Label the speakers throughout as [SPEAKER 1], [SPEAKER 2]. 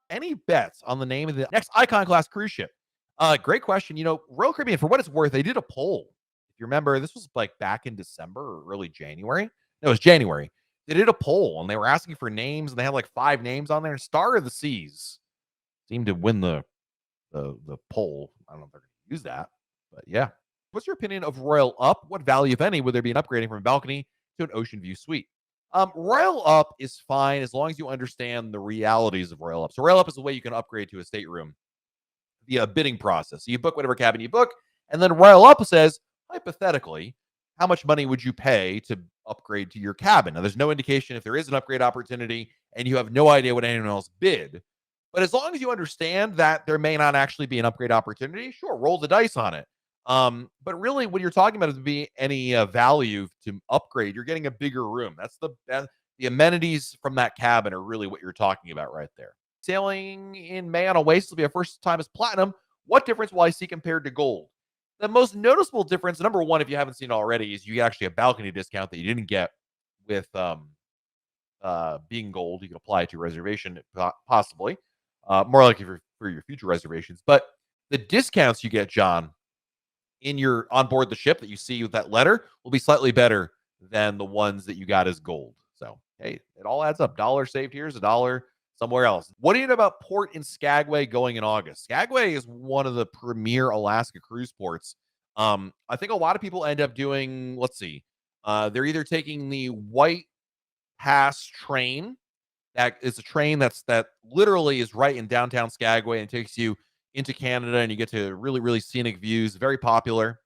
[SPEAKER 1] Any bets on the name of the next Icon Class cruise ship? Great question. Royal Caribbean, for what it's worth, they did a poll. If you remember, this was like back in December or early January. No, it was January. They did a poll and they were asking for names, and they had like 5 names on there. Star of the Seas seemed to win the poll. I don't know if they're going to use that, but yeah. What's your opinion of Royal Up? What value, if any, would there be in upgrading from a balcony to an ocean view suite? Royal Up is fine as long as you understand the realities of Royal Up. So Royal Up is the way you can upgrade to a stateroom via a bidding process. So you book whatever cabin you book, and then Royal Up says, hypothetically, how much money would you pay to upgrade to your cabin? Now, there's no indication if there is an upgrade opportunity, and you have no idea what anyone else bid. But as long as you understand that there may not actually be an upgrade opportunity, sure, roll the dice on it. But really, when you're talking about it to be any value to upgrade, you're getting a bigger room. That's the amenities from that cabin are really what you're talking about right there. Sailing in May on Oasis will be our first time as platinum. What difference will I see compared to gold? The most noticeable difference, number one, if you haven't seen it already, is you get actually a balcony discount that you didn't get with being gold. You can apply it to your reservation, possibly. More likely for your future reservations. But the discounts you get, John, in your on board the ship that you see with that letter will be slightly better than the ones that you got as gold. So, hey, it all adds up. $1 saved here is $1 somewhere else. What do you know about port in Skagway going in August? Skagway is one of the premier Alaska cruise ports. I think a lot of people end up doing, let's see, they're either taking the White Pass train. That is a train that literally is right in downtown Skagway and takes you into Canada, and you get to really, really scenic views. Very popular.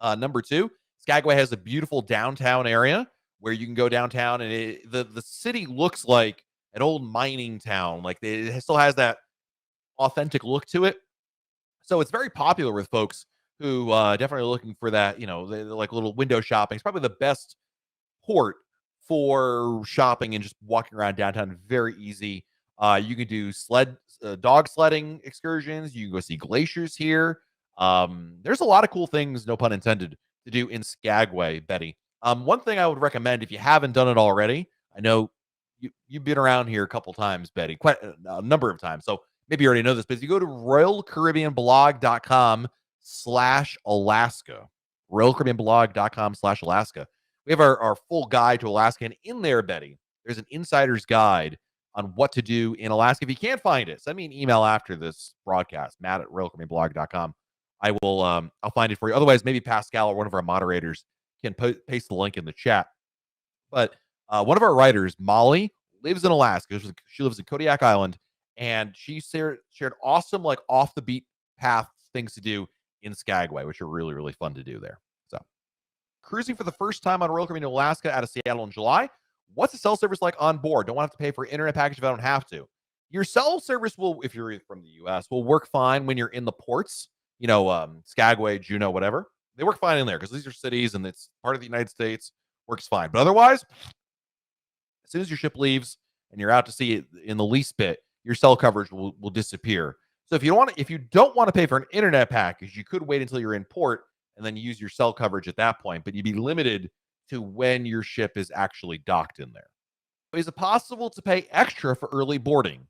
[SPEAKER 1] Number 2, Skagway has a beautiful downtown area where you can go downtown, and the city looks like an old mining town. Like it still has that authentic look to it. So it's very popular with folks who definitely are looking for that, like little window shopping. It's probably the best port for shopping and just walking around downtown. Very easy. You can do dog sledding excursions. You can go see glaciers here. There's a lot of cool things, no pun intended, to do in Skagway, Betty. One thing I would recommend if you haven't done it already, I know you've been around here a couple times, Betty, quite a number of times. So maybe you already know this, but if you go to RoyalCaribbeanBlog.com/Alaska, RoyalCaribbeanBlog.com/Alaska, we have our full guide to Alaska. And in there, Betty, there's an insider's guide on what to do in Alaska. If you can't find it, send me an email after this broadcast, Matt@RoyalCaribbeanBlog.com. I will, I'll find it for you. Otherwise, maybe Pascal or one of our moderators can paste the link in the chat. But one of our writers, Molly, lives in Alaska. She lives in Kodiak Island, and she shared awesome, like off the beat path things to do in Skagway, which are really, really fun to do there. So, cruising for the first time on Royal Caribbean Alaska out of Seattle in July. What's the cell service like on board? Don't want to have to pay for an internet package if I don't have to. Your cell service will, if you're from the U.S., will work fine when you're in the ports. Skagway, Juneau, whatever. They work fine in there because these are cities and it's part of the United States. Works fine. But otherwise, as soon as your ship leaves and you're out to sea in the least bit, your cell coverage will disappear. So if you don't want to pay for an internet package, you could wait until you're in port and then use your cell coverage at that point. But you'd be limited to when your ship is actually docked in there. Is it possible to pay extra for early boarding?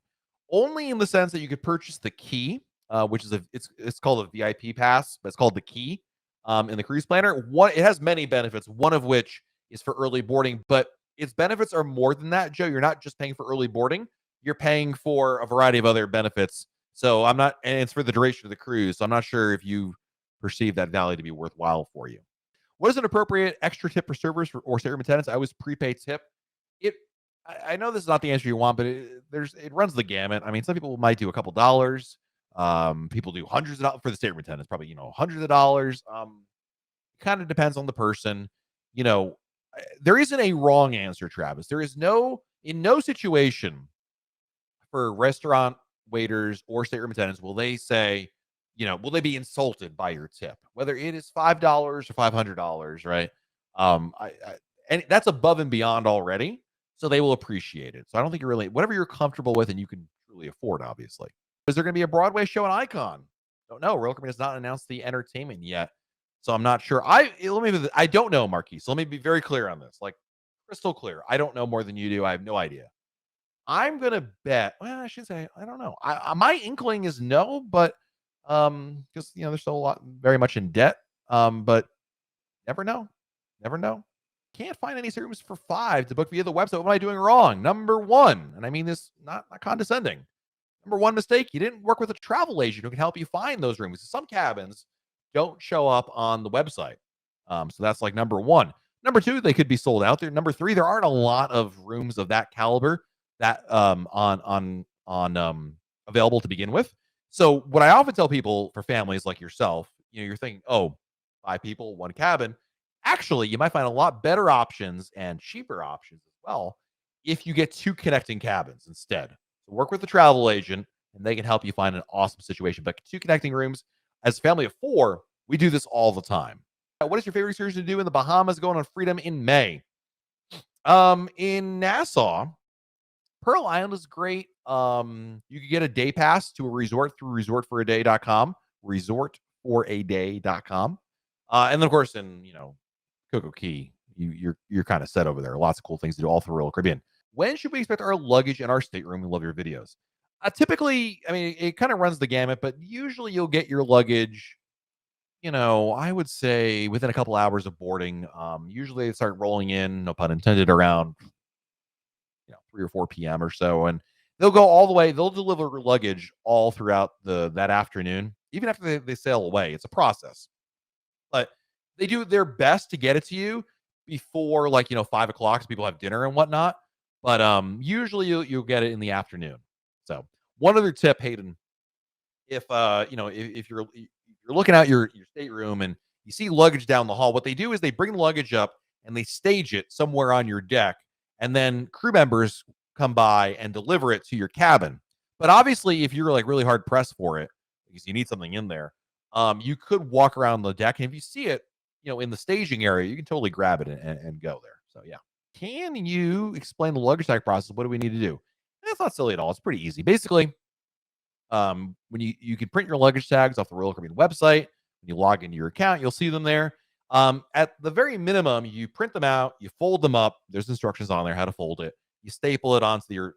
[SPEAKER 1] Only in the sense that you could purchase the key, which is it's called a VIP pass, but it's called the key in the cruise planner. It has many benefits, one of which is for early boarding, but its benefits are more than that, Joe. You're not just paying for early boarding, you're paying for a variety of other benefits. So and it's for the duration of the cruise. So I'm not sure if you perceive that value to be worthwhile for you. What is an appropriate extra tip for servers or stateroom attendants? I always prepay tip. I know this is not the answer you want, but it runs the gamut. I mean, some people might do a couple dollars. People do hundreds of dollars for the stateroom attendants, probably, hundreds of dollars. Kind of depends on the person. There isn't a wrong answer, Travis. There is in no situation for restaurant waiters or stateroom attendants will they say, will they be insulted by your tip, whether it is $5 or $500, right? And that's above and beyond already. So they will appreciate it. So I don't think whatever you're comfortable with and you can truly afford, obviously. Is there going to be a Broadway show in Icon? Don't know. Royal Caribbean has not announced the entertainment yet. So I'm not sure. I don't know, Marquis. So let me be very clear on this. Like crystal clear. I don't know more than you do. I have no idea. I'm gonna bet. Well, I should say I don't know. My inkling is no, but because they're still a lot very much in debt. But never know, never know. Can't find any rooms for 5 to book via the website. What am I doing wrong? Number one, and I mean this not condescending. Number one mistake: you didn't work with a travel agent who can help you find those rooms. Some cabins don't show up on the website, so that's like number one. Number two, they could be sold out there. Number three, there aren't a lot of rooms of that caliber that on available to begin with. So what I often tell people for families like yourself, you're thinking, oh, 5 people, one cabin. Actually, you might find a lot better options and cheaper options as well if you get 2 connecting cabins instead. So work with the travel agent and they can help you find an awesome situation. But 2 connecting rooms as a family of 4, we do this all the time. What is your favorite excursion to do in the Bahamas going on Freedom in May? In Nassau, Pearl Island is great. You can get a day pass to a resort through resortforaday.com, resortforaday.com. And then of course in, Coco Key, you're kind of set over there. Lots of cool things to do all through Royal Caribbean. When should we expect our luggage in our stateroom? We love your videos. Typically, I mean, it kind of runs the gamut, but usually you'll get your luggage, I would say within a couple hours of boarding. Usually they start rolling in, no pun intended, around 3 or 4 p.m. or so, and they'll go all the way. They'll deliver luggage all throughout that afternoon, even after they sail away. It's a process, but they do their best to get it to you before 5 o'clock, so people have dinner and whatnot. But usually you'll get it in the afternoon. So one other tip, Hayden, if you're looking out your stateroom and you see luggage down the hall, what they do is they bring the luggage up and they stage it somewhere on your deck, and then crew members come by and deliver it to your cabin. But obviously, if you're really hard pressed for it because you need something in there, you could walk around the deck, and if you see it, in the staging area, you can totally grab it and go there. So yeah. Can you explain the luggage tag process? What do we need to do? It's not silly at all. It's pretty easy. Basically, when you can print your luggage tags off the Royal Caribbean website. When you log into your account, you'll see them there. At the very minimum, you print them out, you fold them up. There's instructions on there how to fold it. You staple it onto your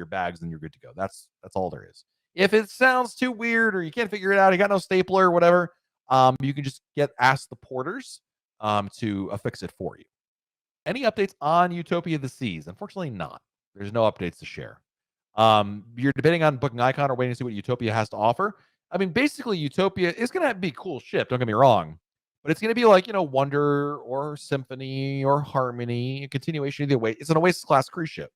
[SPEAKER 1] bags, and you're good to go. That's all there is. If it sounds too weird or you can't figure it out, you got no stapler or whatever, you can just ask the porters to affix it for you. Any updates on Utopia of the Seas? Unfortunately, not. There's no updates to share. You're debating on booking Icon or waiting to see what Utopia has to offer. I mean, basically, Utopia is going to be a cool ship. Don't get me wrong, but it's going to be like Wonder or Symphony or Harmony, a continuation of the Oasis. It's an Oasis class cruise ship.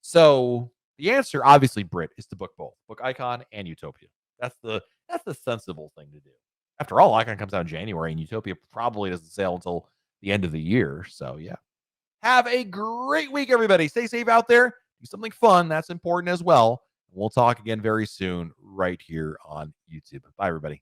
[SPEAKER 1] So the answer, obviously, Brit, is to book both. Book Icon and Utopia. That's the sensible thing to do. After all, Icon comes out in January, and Utopia probably doesn't sail until the end of the year. So yeah. Have a great week, everybody. Stay safe out there. Do something fun. That's important as well. We'll talk again very soon right here on YouTube. Bye, everybody.